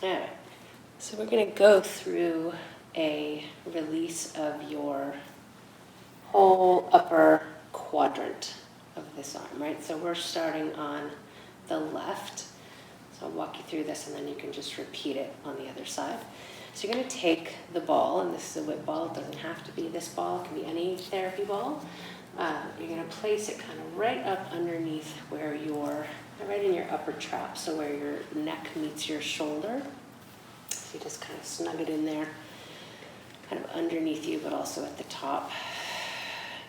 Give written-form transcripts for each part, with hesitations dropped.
All right. So we're going to go through a release of your whole upper quadrant of this arm, right? So we're starting on the left. So I'll walk you through this and then you can just repeat it on the other side. So you're going to take the ball, and this is a whip ball. It doesn't have to be this ball. It can be any therapy ball. You're going to place it kind of right up underneath where right in your upper trap, so where your neck meets your shoulder. So you just kind of snug it in there, kind of underneath you, but also at the top.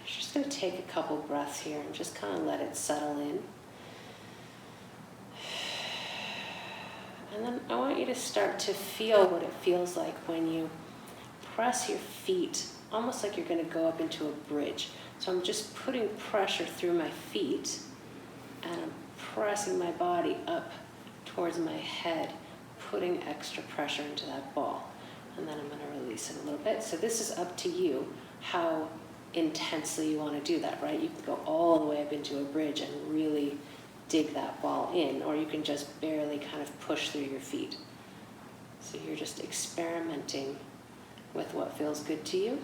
You're just going to take a couple breaths here and just kind of let it settle in. And then I want you to start to feel what it feels like when you press your feet, almost like you're going to go up into a bridge. So I'm just putting pressure through my feet, and I'm pressing my body up towards my head, putting extra pressure into that ball. And then I'm going to release it a little bit. So this is up to you how intensely you want to do that, right? You can go all the way up into a bridge and really dig that ball in, or you can just barely kind of push through your feet. So you're just experimenting with what feels good to you.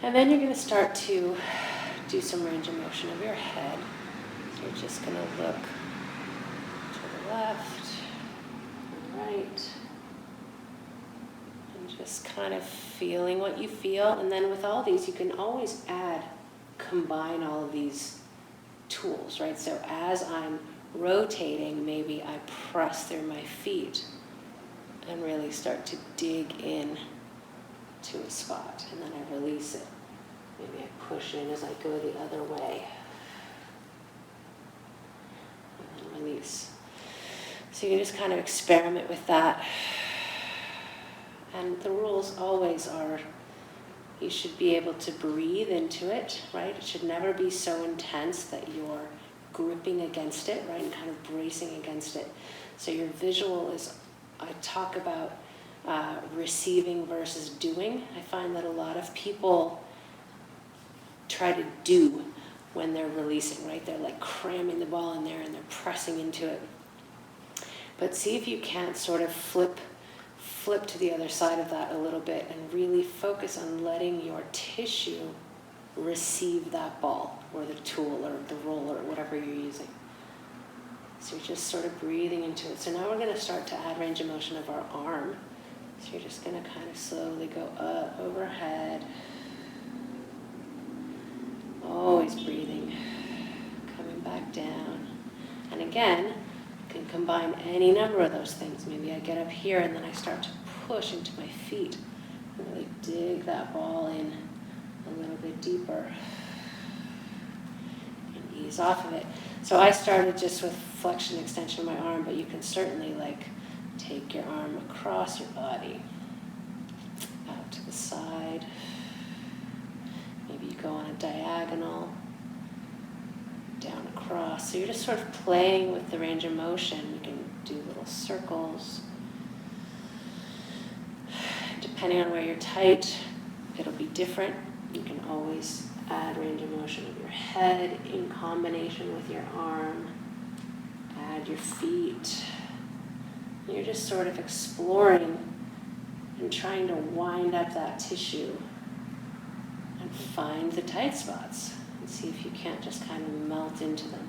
And then you're going to start to do some range of motion of your head. So you're just going to look to the left and right, and just kind of feeling what you feel. And then with all these, you can always combine all of these tools, right? So as I'm rotating, maybe I press through my feet and really start to dig in to a spot, and then I release it. Maybe I push in as I go the other way, and then release. So you can just kind of experiment with that. And the rules always are, you should be able to breathe into it, right? It should never be so intense that you're gripping against it, right? And kind of bracing against it. So your visual is, I talk about receiving versus doing. I find that a lot of people try to do when they're releasing, right? They're like cramming the ball in there and they're pressing into it. But see if you can't sort of flip to the other side of that a little bit and really focus on letting your tissue receive that ball or the tool or the roller or whatever you're using. So you're just sort of breathing into it. So now we're going to start to add range of motion of our arm. So you're just going to kind of slowly go up overhead. Always breathing. Coming back down. And again, you can combine any number of those things. Maybe I get up here and then I start to push into my feet and really dig that ball in a little bit deeper and ease off of it. So I started just with flexion, extension of my arm, but you can certainly take your arm across your body, out to the side. Maybe you go on a diagonal, down across. So you're just sort of playing with the range of motion. You can do little circles. Depending on where you're tight, it'll be different. You can always add range of motion of your head in combination with your arm. Add your feet. You're just sort of exploring and trying to wind up that tissue and find the tight spots and see if you can't just kind of melt into them.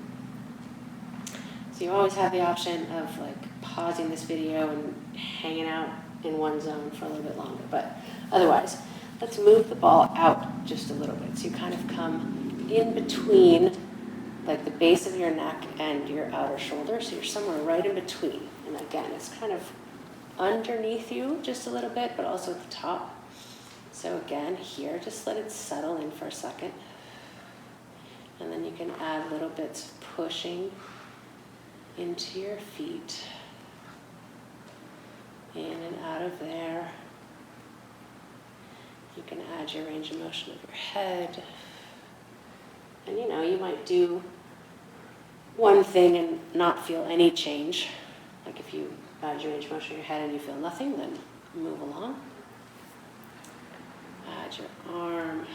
So you always have the option of pausing this video and hanging out in one zone for a little bit longer. But otherwise, let's move the ball out just a little bit. So you kind of come in between the base of your neck and your outer shoulder. So you're somewhere right in between. And again, it's kind of underneath you just a little bit, but also at the top. So again, here, just let it settle in for a second. And then you can add little bits of pushing into your feet. In and out of there. You can add your range of motion of your head. And you might do one thing and not feel any change. Like if you add your range of motion of your head and you feel nothing, then move along. Add your arm.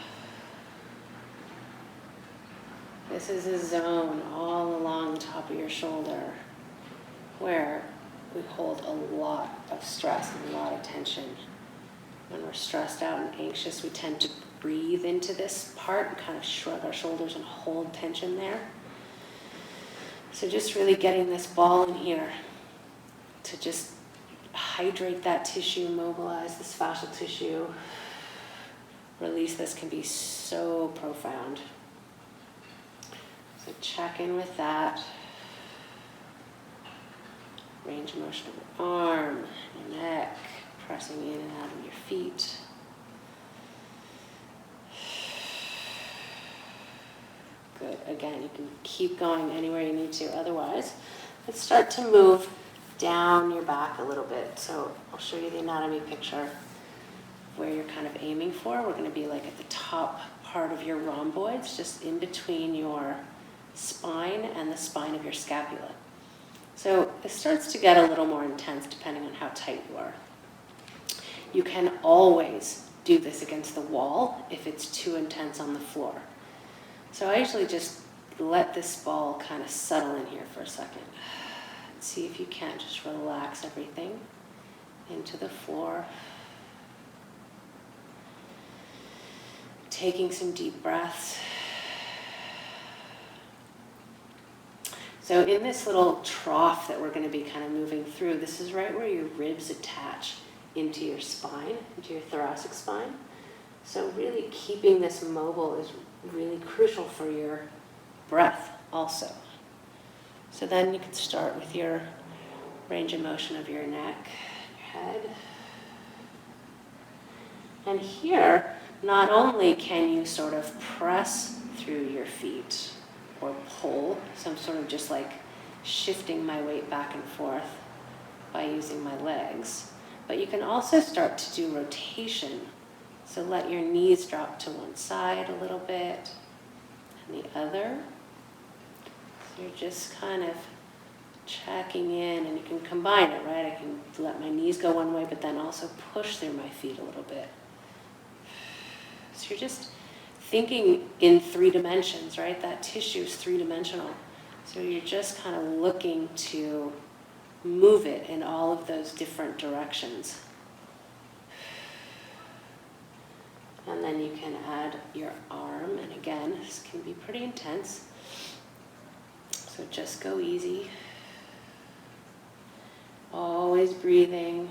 This is a zone all along the top of your shoulder where we hold a lot of stress and a lot of tension. When we're stressed out and anxious, we tend to breathe into this part and kind of shrug our shoulders and hold tension there. So just really getting this ball in here to just hydrate that tissue, mobilize this fascial tissue, release this can be so profound. So check in with that. Range of motion of your arm, your neck, pressing in and out of your feet. Good. Again, you can keep going anywhere you need to. Otherwise, let's start to move down your back a little bit. So I'll show you the anatomy picture where you're kind of aiming for. We're going to be like at the top part of your rhomboids, just in between your spine and the spine of your scapula. So it starts to get a little more intense depending on how tight you are. You can always do this against the wall if it's too intense on the floor. So I usually just let this ball kind of settle in here for a second. See if you can just relax everything into the floor. Taking some deep breaths. So in this little trough that we're going to be kind of moving through, this is right where your ribs attach into your spine, into your thoracic spine. So really keeping this mobile is really crucial for your breath also. So then you can start with your range of motion of your neck, your head. And here, not only can you sort of press through your feet or pull, so I'm sort of just like shifting my weight back and forth by using my legs, but you can also start to do rotation. So let your knees drop to one side a little bit and the other. So you're just kind of checking in, and you can combine it, right? I can let my knees go one way, but then also push through my feet a little bit. So you're just thinking in 3 dimensions, right? That tissue is 3-dimensional. So you're just kind of looking to move it in all of those different directions. And then you can add your arm, and again, this can be pretty intense. So just go easy. Always breathing.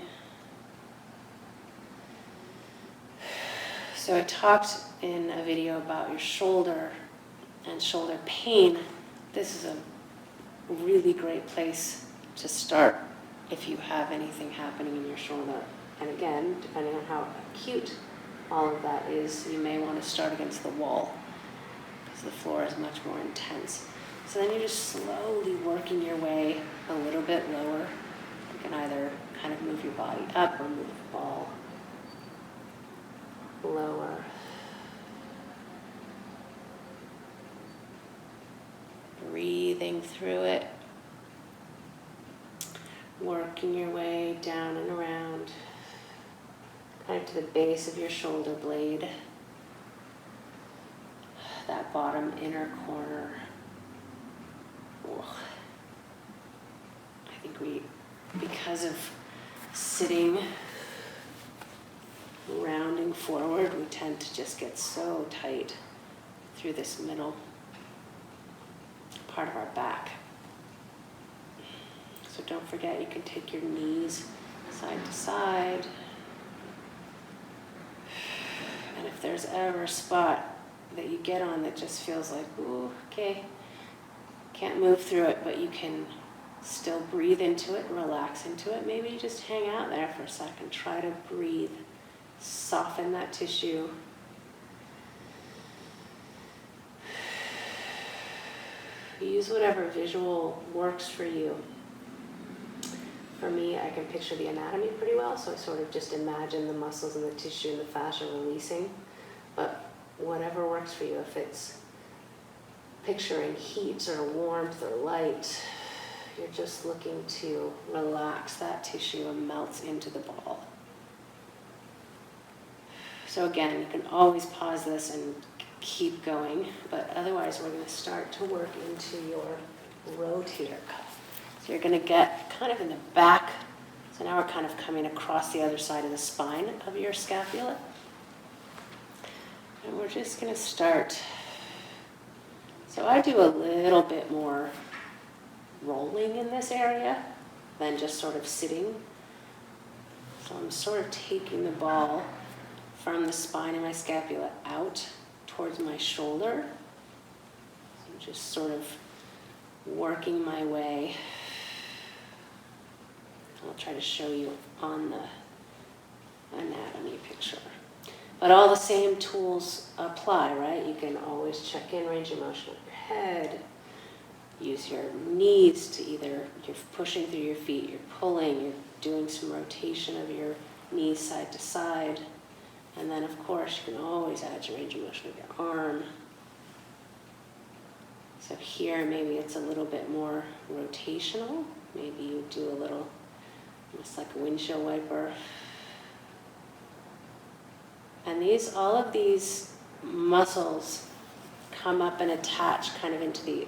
So I talked in a video about your shoulder and shoulder pain. This is a really great place to start if you have anything happening in your shoulder. And again, depending on how acute all of that is, you may want to start against the wall because the floor is much more intense. So then you're just slowly working your way a little bit lower. You can either kind of move your body up or move the ball lower. Breathing through it. Working your way down and around, kind of to the base of your shoulder blade, that bottom inner corner. I think because of sitting, rounding forward, we tend to just get so tight through this middle part of our back. So don't forget, you can take your knees side to side. And if there's ever a spot that you get on that just feels like, ooh, okay, can't move through it, but you can still breathe into it, relax into it. Maybe you just hang out there for a second. Try to breathe, soften that tissue. Use whatever visual works for you. For me, I can picture the anatomy pretty well, so I sort of just imagine the muscles and the tissue and the fascia releasing. But whatever works for you, if it's picturing heat or warmth or light, you're just looking to relax that tissue and melt into the ball. So again, you can always pause this and keep going, but otherwise we're going to start to work into your rotator cuff. So you're going to get kind of in the back. So now we're kind of coming across the other side of the spine of your scapula. And we're just going to start. So I do a little bit more rolling in this area than just sort of sitting. So I'm sort of taking the ball from the spine of my scapula out towards my shoulder. So I'm just sort of working my way. I'll try to show you on the anatomy picture. But all the same tools apply, right? You can always check in range of motion with your head. Use your knees to either, you're pushing through your feet, you're pulling, you're doing some rotation of your knees side to side. And then, of course, you can always add your range of motion with your arm. So here, maybe it's a little bit more rotational. Maybe you do a little, almost like a windshield wiper. And all of these muscles come up and attach kind of into the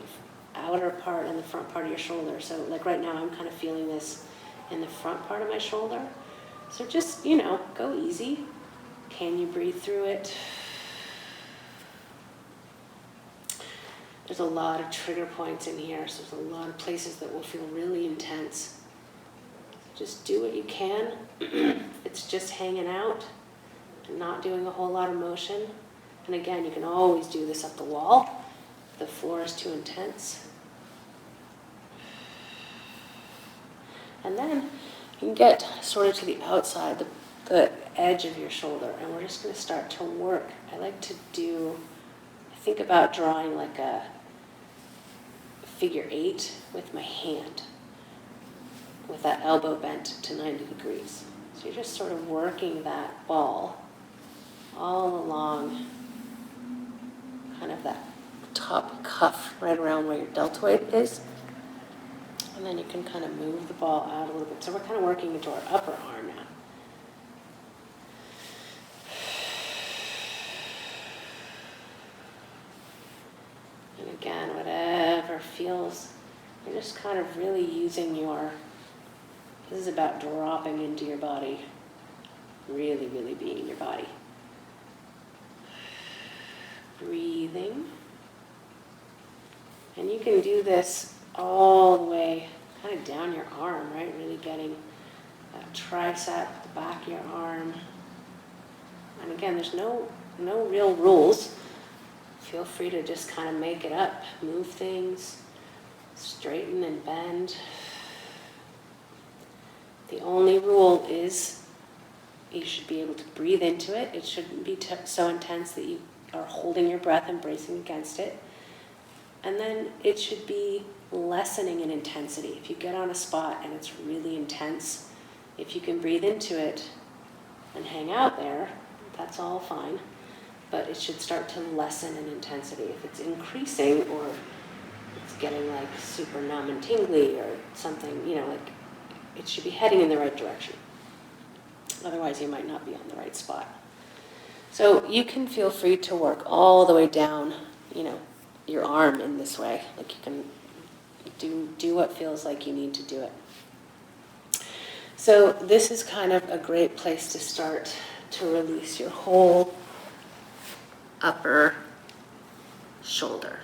outer part and the front part of your shoulder. So like right now, I'm kind of feeling this in the front part of my shoulder. So just, go easy. Can you breathe through it? There's a lot of trigger points in here, so there's a lot of places that will feel really intense. Just do what you can. It's just hanging out and not doing a whole lot of motion. And again, you can always do this up the wall. The floor is too intense. And then you can get sort of to the outside, the edge of your shoulder, and we're just going to start to work. I like to think about drawing like a figure 8 with my hand, with that elbow bent to 90 degrees. So you're just sort of working that ball all along kind of that top cuff right around where your deltoid is. And then you can kind of move the ball out a little bit. So we're kind of working into our upper arm now. And again, whatever feels, you're just kind of really using this is about dropping into your body, really, really being in your body. Breathing. And you can do this all the way kind of down your arm, right? Really getting that tricep, the back of your arm. And again, there's no real rules. Feel free to just kind of make it up. Move things, straighten and bend. The only rule is you should be able to breathe into it. It shouldn't be so intense that you are holding your breath and bracing against it. And then it should be lessening in intensity. If you get on a spot and it's really intense, if you can breathe into it and hang out there, that's all fine. But it should start to lessen in intensity. If it's increasing or it's getting like super numb and tingly or something, it should be heading in the right direction. Otherwise, you might not be on the right spot. So you can feel free to work all the way down, your arm in this way. Like you can do what feels like you need to do it. So this is kind of a great place to start to release your whole upper shoulder.